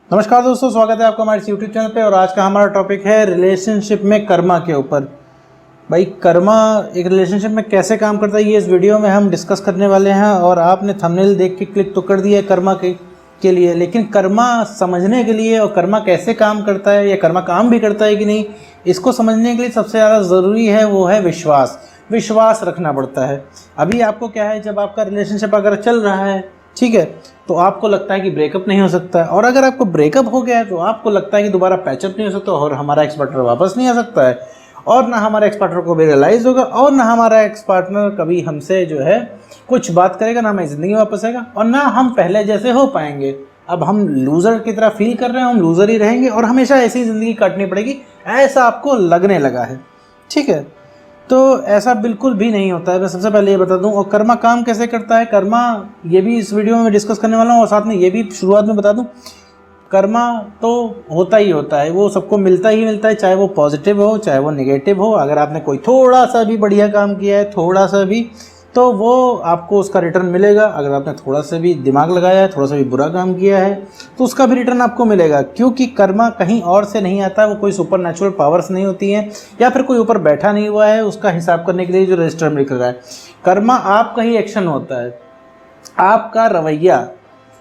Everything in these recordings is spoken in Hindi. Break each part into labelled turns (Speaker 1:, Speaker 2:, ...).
Speaker 1: नमस्कार दोस्तों, स्वागत है आपका हमारे इस यूट्यूब चैनल पे। और आज का हमारा टॉपिक है रिलेशनशिप में कर्मा के ऊपर। भाई कर्मा एक रिलेशनशिप में कैसे काम करता है, ये इस वीडियो में हम डिस्कस करने वाले हैं। और आपने थंबनेल देख के क्लिक तो कर दिया है कर्मा के लिए, लेकिन कर्मा समझने के लिए और कर्मा कैसे काम करता है या कर्मा काम भी करता है कि नहीं, इसको समझने के लिए सबसे ज़्यादा ज़रूरी है वो है विश्वास। विश्वास रखना पड़ता है। अभी आपको क्या है, जब आपका रिलेशनशिप अगर चल रहा है, ठीक है, तो आपको लगता है कि ब्रेकअप नहीं हो सकता है। और अगर आपको ब्रेकअप हो गया है तो आपको लगता है कि दोबारा पैचअप नहीं हो सकता और हमारा एक्स पार्टनर वापस नहीं आ सकता है। और ना हमारा एक्स पार्टनर को भी रियलाइज़ होगा और ना हमारा एक्स पार्टनर कभी हमसे जो है कुछ बात करेगा, ना हमारी ज़िंदगी वापस आएगा और ना हम पहले जैसे हो पाएंगे। अब हम लूज़र की तरह फील कर रहे हैं, हम लूज़र ही रहेंगे और हमेशा ऐसी ज़िंदगी काटनी पड़ेगी, ऐसा आपको लगने लगा है। ठीक है, तो ऐसा बिल्कुल भी नहीं होता है। मैं सबसे पहले ये बता दूं। और कर्मा काम कैसे करता है, कर्मा ये भी इस वीडियो में डिस्कस करने वाला हूँ और साथ में ये भी शुरुआत में बता दूं, कर्मा तो होता ही होता है, वो सबको मिलता ही मिलता है, चाहे वो पॉजिटिव हो चाहे वो नेगेटिव हो। अगर आपने कोई थोड़ा सा भी बढ़िया काम किया है, थोड़ा सा भी, तो वो आपको उसका रिटर्न मिलेगा। अगर आपने थोड़ा सा भी दिमाग लगाया है, थोड़ा सा भी बुरा काम किया है, तो उसका भी रिटर्न आपको मिलेगा। क्योंकि कर्मा कहीं और से नहीं आता, वो कोई सुपर नेचुरल पावर्स नहीं होती हैं या फिर कोई ऊपर बैठा नहीं हुआ है उसका हिसाब करने के लिए जो रजिस्टर में लिख रहा है। कर्मा आपका ही एक्शन होता है, आपका रवैया।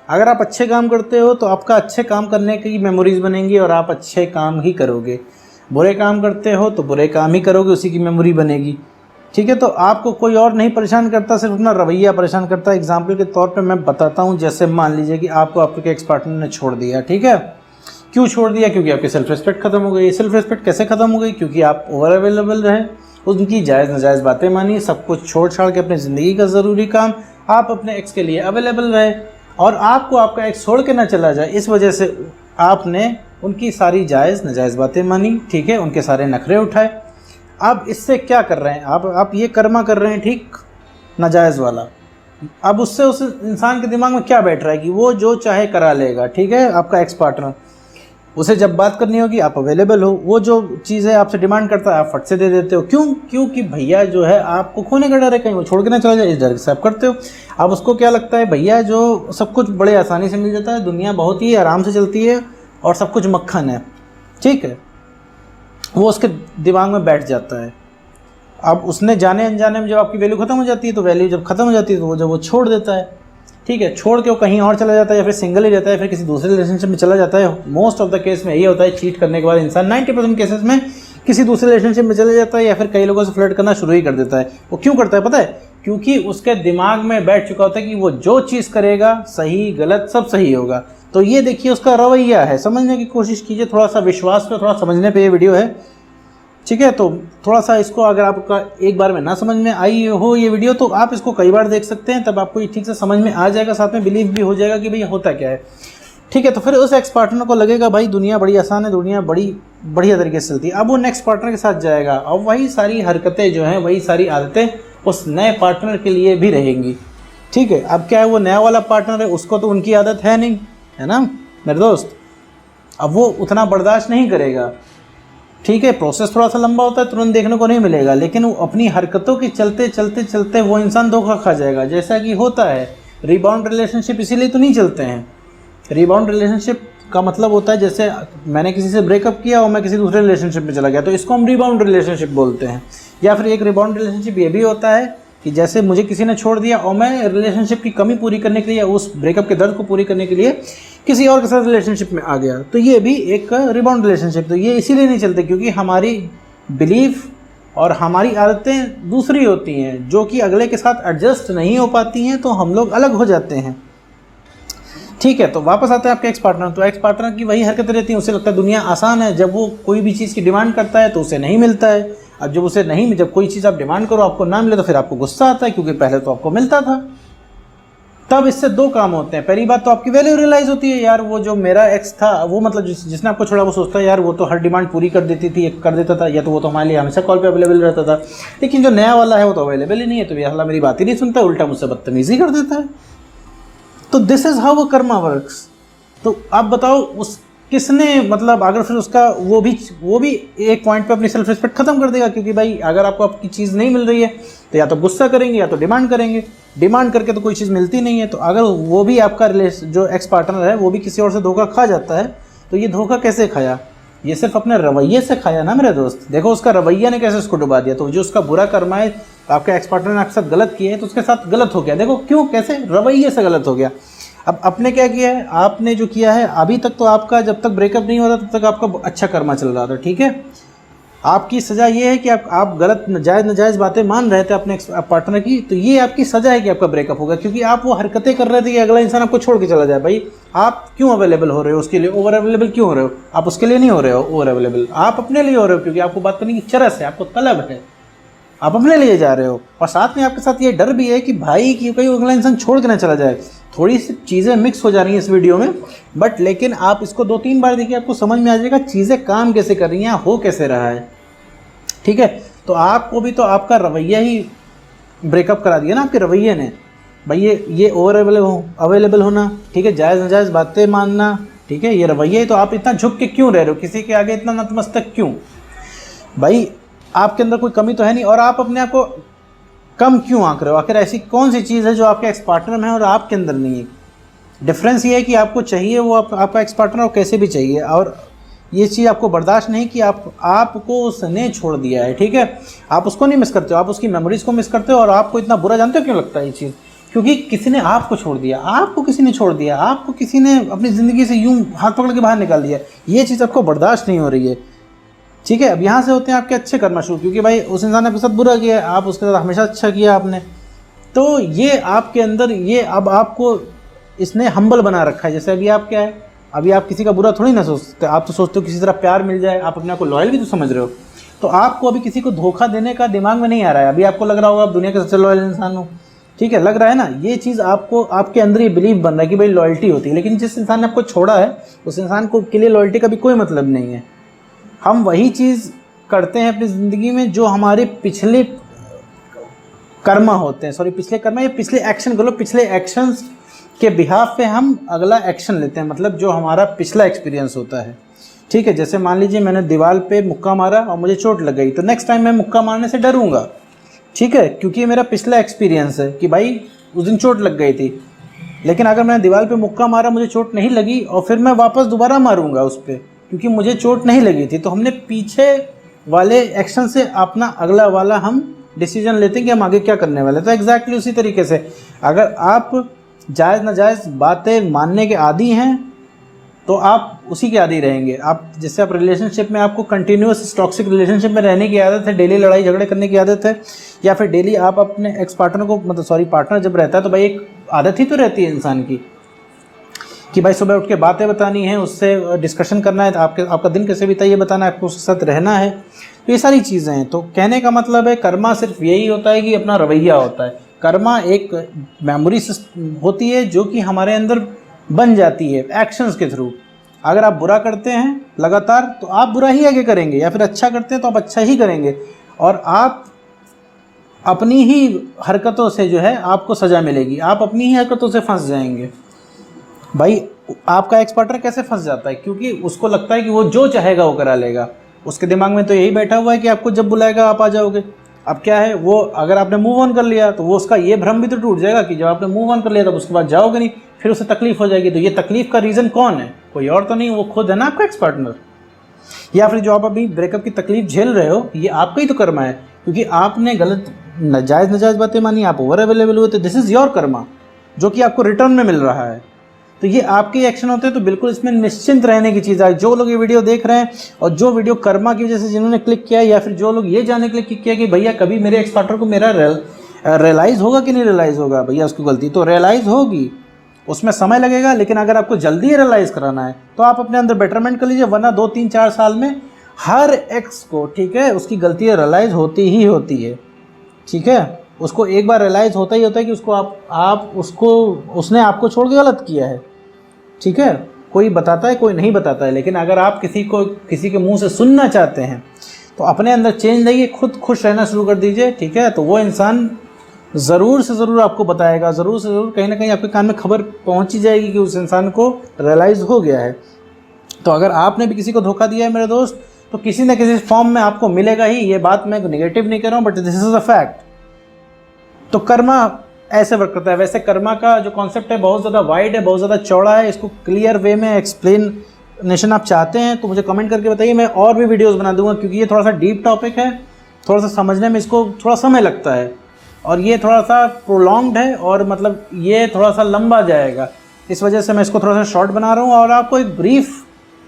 Speaker 1: अगर आप अच्छे काम करते हो तो आपका अच्छे काम करने की मेमोरीज बनेंगी और आप अच्छे काम ही करोगे। बुरे काम करते हो तो बुरे काम ही करोगे, उसी की मेमोरी बनेगी। ठीक है, तो आपको कोई और नहीं परेशान करता, सिर्फ अपना रवैया परेशान करता है। एग्जाम्पल के तौर पे मैं बताता हूँ। जैसे मान लीजिए कि आपको आपके एक्स पार्टनर ने छोड़ दिया, ठीक है। क्यों छोड़ दिया? क्योंकि आपकी सेल्फ रिस्पेक्ट खत्म हो गई। सेल्फ रिस्पेक्ट कैसे खत्म हो गई? क्योंकि आप ओवर अवेलेबल रहे, उनकी जायज़ नाजायज़ बातें मानी, सब कुछ छोड़ छाड़ के अपनी ज़िंदगी का ज़रूरी काम आप अपने एक्स के लिए अवेलेबल रहे। और आपको आपका एक्स छोड़ के ना चला जाए, इस वजह से आपने उनकी सारी जायज़ नाजायज़ बातें मानी, ठीक है, उनके सारे नखरे उठाए। अब इससे क्या कर रहे हैं आप ये कर्मा कर रहे हैं, ठीक, नाजायज़ वाला। अब उससे उस इंसान के दिमाग में क्या बैठ रहा है कि वो जो चाहे करा लेगा, ठीक है। आपका एक्स पार्टनर, उसे जब बात करनी होगी आप अवेलेबल हो, वो जो चीज़ है आपसे डिमांड करता है आप फट से दे देते हो। क्यों? क्योंकि भैया जो है आपको खोने का डर है, कहीं वो छोड़ के ना चला जाए, इस डर से आप करते हो। अब उसको क्या लगता है, भैया जो सब कुछ बड़े आसानी से मिल जाता है, दुनिया बहुत ही आराम से चलती है और सब कुछ मक्खन है, ठीक है, वो उसके दिमाग में बैठ जाता है। अब उसने जाने अनजाने में जब आपकी वैल्यू खत्म हो जाती है, तो वैल्यू जब खत्म हो जाती है तो वो जब वो छोड़ देता है, ठीक है, छोड़ के वो कहीं और चला जाता है या फिर सिंगल ही रहता है, फिर किसी दूसरे रिलेशनशिप में चला जाता है। मोस्ट ऑफ द केस में यही होता है, चीट करने के बाद इंसान 90% केसेस में किसी दूसरे रिलेशनशिप में चला जाता है या फिर कई लोगों से फ्लर्ट करना शुरू ही कर देता है। वो क्यों करता है पता है? क्योंकि उसके दिमाग में बैठ चुका होता है कि वो जो चीज़ करेगा सही गलत सब सही होगा। तो ये देखिए उसका रवैया है, समझने की कोशिश कीजिए। थोड़ा सा विश्वास पे, थोड़ा समझने पे ये वीडियो है, ठीक है। तो थोड़ा सा इसको, अगर आपका एक बार में ना समझ में आई हो ये वीडियो, तो आप इसको कई बार देख सकते हैं, तब आपको ये ठीक से समझ में आ जाएगा, साथ में बिलीव भी हो जाएगा कि भाई होता क्या है, ठीक है। तो फिर उस एक्स पार्टनर को लगेगा भाई दुनिया बड़ी आसान है, दुनिया बड़ी बढ़िया तरीके से चलती है। अब वो नेक्स्ट पार्टनर के साथ जाएगा और वही सारी हरकतें जो हैं, वही सारी आदतें उस नए पार्टनर के लिए भी रहेंगी, ठीक है। अब क्या है, वो नया वाला पार्टनर है, उसको तो उनकी आदत है नहीं, है ना मेरे दोस्त। अब वो उतना बर्दाश्त नहीं करेगा, ठीक है। प्रोसेस थोड़ा सा लंबा होता है, तुरंत देखने को नहीं मिलेगा, लेकिन वो अपनी हरकतों के चलते चलते चलते वो इंसान धोखा खा जाएगा। जैसा कि होता है रीबाउंड रिलेशनशिप इसीलिए तो नहीं चलते हैं। रीबाउंड रिलेशनशिप का मतलब होता है, जैसे मैंने किसी से ब्रेकअप किया और मैं किसी दूसरे रिलेशनशिप में चला गया, तो इसको हम रीबाउंड रिलेशनशिप बोलते हैं। या फिर एक रीबाउंड रिलेशनशिप ये भी होता है कि जैसे मुझे किसी ने छोड़ दिया और मैं रिलेशनशिप की कमी पूरी करने के लिए, उस ब्रेकअप के दर्द को पूरी करने के लिए किसी और के साथ रिलेशनशिप में आ गया, तो ये भी एक रिबाउंड रिलेशनशिप। तो ये इसीलिए नहीं चलते क्योंकि हमारी बिलीफ और हमारी आदतें दूसरी होती हैं, जो कि अगले के साथ एडजस्ट नहीं हो पाती हैं, तो हम लोग अलग हो जाते हैं, ठीक है। तो वापस आते हैं आपके एक्स पार्टनर। तो एक्स पार्टनर की वही हरकतें रहती हैं, उसे लगता है दुनिया आसान है। जब वो कोई भी चीज़ की डिमांड करता है तो उसे नहीं मिलता है। अब जब उसे नहीं, जब कोई चीज़ आप डिमांड करो आपको ना मिले, तो फिर आपको गुस्सा आता है क्योंकि पहले तो आपको मिलता था। तब इससे दो काम होते हैं। पहली बात तो आपकी वैल्यू रियलाइज़ होती है, यार वो जो मेरा एक्स था, वो मतलब जिसने आपको छोड़ा, वो सोचता है यार वो तो हर डिमांड पूरी कर देती थी, कर देता था, या तो वो तो हमारे लिए हमेशा कॉल पे अवेलेबल रहता था। लेकिन जो नया वाला है वो तो अवेलेबल ही नहीं है, तो ये मेरी बात ही नहीं सुनता, उल्टा मुझसे बदतमीजी कर देता है। तो दिस इज़ हाउ वो कर्मा वर्क्स। तो आप बताओ, उस किसने मतलब अगर फिर उसका वो भी एक पॉइंट पे अपनी सेल्फ रिस्पेक्ट खत्म कर देगा, क्योंकि भाई अगर आपको आपकी चीज़ नहीं मिल रही है तो या तो गुस्सा करेंगे या तो डिमांड करेंगे, डिमांड करके तो कोई चीज़ मिलती नहीं है। तो अगर वो भी आपका जो एक्स पार्टनर है वो भी किसी और से धोखा खा जाता है, तो ये धोखा कैसे खाया? ये सिर्फ अपने रवैये से खाया ना मेरे दोस्त। देखो उसका रवैया ने कैसे उसको डुबा दिया। तो जो उसका बुरा कर्मा है, आपके एक्स पार्टनर ने आपके साथ गलत किया है तो उसके साथ गलत हो गया। देखो क्यों, कैसे, रवैये से गलत हो गया। अब आपने क्या किया है, आपने जो किया है अभी तक तो आपका जब तक ब्रेकअप नहीं होता तब तक आपका अच्छा कर्मा चल रहा था, ठीक है। आपकी सज़ा ये है कि आप गलत नाजायज़ बातें मान रहे थे अपने पार्टनर की, तो ये आपकी सज़ा है कि आपका ब्रेकअप होगा, क्योंकि आप वो हरकतें कर रहे थे कि अगला इंसान आपको छोड़ के चला जाए। भाई आप क्यों अवेलेबल हो रहे हो उसके लिए, ओवर अवेलेबल क्यों हो रहे हो? आप उसके लिए नहीं हो रहे हो ओवर अवेलेबल, आप अपने लिए हो रहे हो, क्योंकि आपको बात करने की चरस है, आपको तलब है, आप अपने लिए जा रहे हो। और साथ में आपके साथ ये डर भी है कि भाई कि कहीं अगला इंसान छोड़ के ना चला जाए। थोड़ी सी चीज़ें मिक्स हो जा रही हैं इस वीडियो में, बट लेकिन आप इसको 2-3 बार देखिए, आपको समझ में आ जाएगा चीज़ें काम कैसे कर रही हैं, हो कैसे रहा है, ठीक है। तो आपको भी तो आपका रवैया ही ब्रेकअप करा दिया ना आपके रवैये ने। भाई ये ओवर अवेलेबल होना, ठीक है, जायज़ नाजायज़ बातें मानना, ठीक है, ये रवैया ही। तो आप इतना झुक के क्यों रह रहे हो, किसी के आगे इतना नतमस्तक क्यों? भाई आपके अंदर कोई कमी तो है नहीं, और आप अपने आप को कम क्यों आंक रहे हो? आखिर ऐसी कौन सी चीज़ है जो आपके एक्स पार्टनर में है और आपके अंदर नहीं है? डिफरेंस ये है कि आपको चाहिए वो आपका एक्स पार्टनर और कैसे भी चाहिए, और ये चीज़ आपको बर्दाश्त नहीं कि आपको उसने छोड़ दिया है, ठीक है। आप उसको नहीं मिस करते हो, आप उसकी मेमोरीज़ को मिस करते हो, और आपको इतना बुरा जानते हो क्यों लगता है ये चीज़? क्योंकि किसी ने आपको छोड़ दिया, आपको किसी ने छोड़ दिया, आपको किसी ने अपनी ज़िंदगी से यूँ हाथ पकड़ के बाहर निकाल दिया। ये चीज़ आपको बर्दाश्त नहीं हो रही है, ठीक है। अब यहाँ से होते हैं आपके अच्छे कर्म शुरू, क्योंकि भाई उस इंसान ने आपके साथ बुरा किया है, आप उसके साथ हमेशा अच्छा किया आपने, तो ये आपके अंदर ये अब आपको इसने हम्बल बना रखा है। जैसे अभी आप क्या है, अभी आप किसी का बुरा थोड़ी ना सोचते, आप तो सोचते हो किसी तरह प्यार मिल जाए, आप अपने आप को लॉयल भी तो समझ रहे हो। तो आपको अभी किसी को धोखा देने का दिमाग में नहीं आ रहा है। अभी आपको लग रहा होगा आप दुनिया के सबसे लॉयल इंसान हो, ठीक है, लग रहा है ना। ये चीज़ आपको आपके अंदर ये बिलीव बन रहा है कि भाई लॉयल्टी होती है, लेकिन जिस इंसान ने आपको छोड़ा है उस इंसान को के लिए लॉयल्टी का भी कोई मतलब नहीं है। हम वही चीज़ करते हैं अपनी ज़िंदगी में जो हमारे पिछले कर्मा होते हैं, सॉरी पिछले कर्मा या पिछले एक्शन बोलो, पिछले एक्शंस के बिहाफ पे हम अगला एक्शन लेते हैं, मतलब जो हमारा पिछला एक्सपीरियंस होता है, ठीक है। जैसे मान लीजिए मैंने दीवार पे मुक्का मारा और मुझे चोट लग गई, तो नेक्स्ट टाइम मैं मुक्का मारने से डरूंगा, ठीक है, क्योंकि ये मेरा पिछला एक्सपीरियंस है कि भाई उस दिन चोट लग गई थी। लेकिन अगर मैंने दीवार पे मुक्का मारा, मुझे चोट नहीं लगी, और फिर मैं वापस दोबारा मारूंगा उस पर क्योंकि मुझे चोट नहीं लगी थी, तो हमने पीछे वाले एक्शन से अपना अगला वाला हम डिसीजन लेते हैं कि हम आगे क्या करने वाले। तो एग्जैक्टली उसी तरीके से अगर आप जायज़ नाजायज़ बातें मानने के आदी हैं तो आप उसी के आदी रहेंगे। आप जैसे आप रिलेशनशिप में, आपको कंटिन्यूस टॉक्सिक रिलेशनशिप में रहने की आदत है, डेली लड़ाई झगड़े करने की आदत है, या फिर डेली आप अपने एक्स पार्टनर को पार्टनर जब रहता है तो भाई एक आदत ही तो रहती है इंसान की कि भाई सुबह उठ के बातें बतानी है, उससे डिस्कशन करना है, आपका दिन कैसे बीता ये बताना है, आपको उसके साथ रहना है। तो ये सारी चीज़ें हैं। तो कहने का मतलब है कर्मा सिर्फ यही होता है कि अपना रवैया होता है। कर्मा एक मेमोरी होती है जो कि हमारे अंदर बन जाती है एक्शंस के थ्रू। अगर आप बुरा करते हैं लगातार तो आप बुरा ही आगे करेंगे, या फिर अच्छा करते हैं तो आप अच्छा ही करेंगे, और आप अपनी ही हरकतों से जो है आपको सज़ा मिलेगी, आप अपनी ही हरकतों से फंस जाएंगे। भाई आपका एक्स पार्टनर कैसे फंस जाता है? क्योंकि उसको लगता है कि वो जो चाहेगा वो करा लेगा। उसके दिमाग में तो यही बैठा हुआ है कि आपको जब बुलाएगा आप आ जाओगे। अब क्या है, वो अगर आपने मूव ऑन कर लिया तो वो उसका ये भ्रम भी तो टूट जाएगा कि जब आपने मूव ऑन कर लिया तब उसके बाद जाओगे नहीं, फिर उसे तकलीफ हो जाएगी। तो ये तकलीफ का रीज़न कौन है? कोई और तो नहीं, वो खुद है ना आपका एक्स पार्टनर। या फिर जो आप अभी ब्रेकअप की तकलीफ झेल रहे हो ये आपका ही तो कर्मा है, क्योंकि आपने गलत नाजायज़ बातें मानी, आप ओवर अवेलेबल हुए, तो दिस इज़ योर कर्मा जो कि आपको रिटर्न में मिल रहा है। तो ये आपके एक्शन होते हैं। तो बिल्कुल इसमें निश्चिंत रहने की चीज़ है। जो लोग ये वीडियो देख रहे हैं और जो वीडियो कर्मा की वजह से जिन्होंने क्लिक किया, या फिर जो लोग ये जानने के लिए क्लिक किया कि भैया कभी मेरे एक्स पार्टनर को मेरा रियलाइज़ होगा कि नहीं रियलाइज़ होगा, भैया उसकी गलती तो रियलाइज़ होगी, उसमें समय लगेगा। लेकिन अगर आपको जल्दी रियलाइज़ कराना है तो आप अपने अंदर बेटरमेंट कर लीजिए, वरना 2-3-4 साल में हर एक्स को, ठीक है, उसकी गलती रियलाइज़ होती ही होती है, ठीक है। उसको एक बार रियलाइज़ होता ही होता है कि उसने आपको छोड़ के गलत किया है, ठीक है। कोई बताता है, कोई नहीं बताता है। लेकिन अगर आप किसी के मुंह से सुनना चाहते हैं तो अपने अंदर चेंज लाइए, खुद खुश रहना शुरू कर दीजिए, ठीक है। तो वो इंसान ज़रूर से ज़रूर आपको बताएगा, ज़रूर से ज़रूर कहीं ना कहीं आपके कान में खबर पहुंच ही जाएगी कि उस इंसान को रियलाइज़ हो गया है। तो अगर आपने भी किसी को धोखा दिया है मेरे दोस्त, तो किसी न किसी फॉर्म में आपको मिलेगा ही। ये बात मैं नेगेटिव नहीं कर रहा हूँ, but this is a fact. तो कर्मा ऐसे वर्क करता है। वैसे कर्मा का जो कॉन्सेप्ट है बहुत ज़्यादा वाइड है, बहुत ज़्यादा चौड़ा है। इसको क्लियर वे में एक्सप्लेनेशन आप चाहते हैं तो मुझे कमेंट करके बताइए, मैं और भी वीडियोस बना दूंगा, क्योंकि ये थोड़ा सा डीप टॉपिक है, थोड़ा सा समझने में इसको थोड़ा समय लगता है, और ये थोड़ा सा प्रोलॉन्ग्ड है, और मतलब ये थोड़ा सा लंबा जाएगा। इस वजह से मैं इसको थोड़ा सा शॉर्ट बना रहा हूँ, और आपको एक ब्रीफ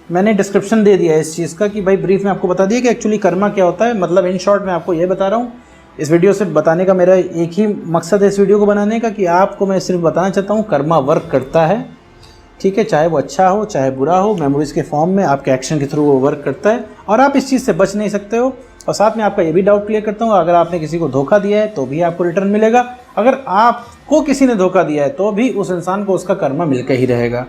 Speaker 1: मैंने डिस्क्रिप्शन दे दिया है इस चीज़ का, कि भाई ब्रीफ में आपको बता दिया कि एक्चुअली कर्मा क्या होता है। मतलब इन शॉर्ट मैं आपको ये बता रहा हूँ। इस वीडियो से बताने का मेरा एक ही मकसद है इस वीडियो को बनाने का, कि आपको मैं सिर्फ बताना चाहता हूँ कर्मा वर्क करता है, ठीक है। चाहे वो अच्छा हो चाहे बुरा हो, मेमोरीज के फॉर्म में आपके एक्शन के थ्रू वो वर्क करता है, और आप इस चीज़ से बच नहीं सकते हो। और साथ में आपका ये भी डाउट क्लियर करता हूँ, अगर आपने किसी को धोखा दिया है तो भी आपको रिटर्न मिलेगा, अगर आपको किसी ने धोखा दिया है तो भी उस इंसान को उसका कर्मा मिलकर ही रहेगा।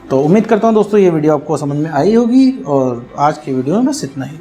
Speaker 1: तो उम्मीद करता हूँ दोस्तों ये वीडियो आपको समझ में आई होगी, और आज की वीडियो में बस इतना ही।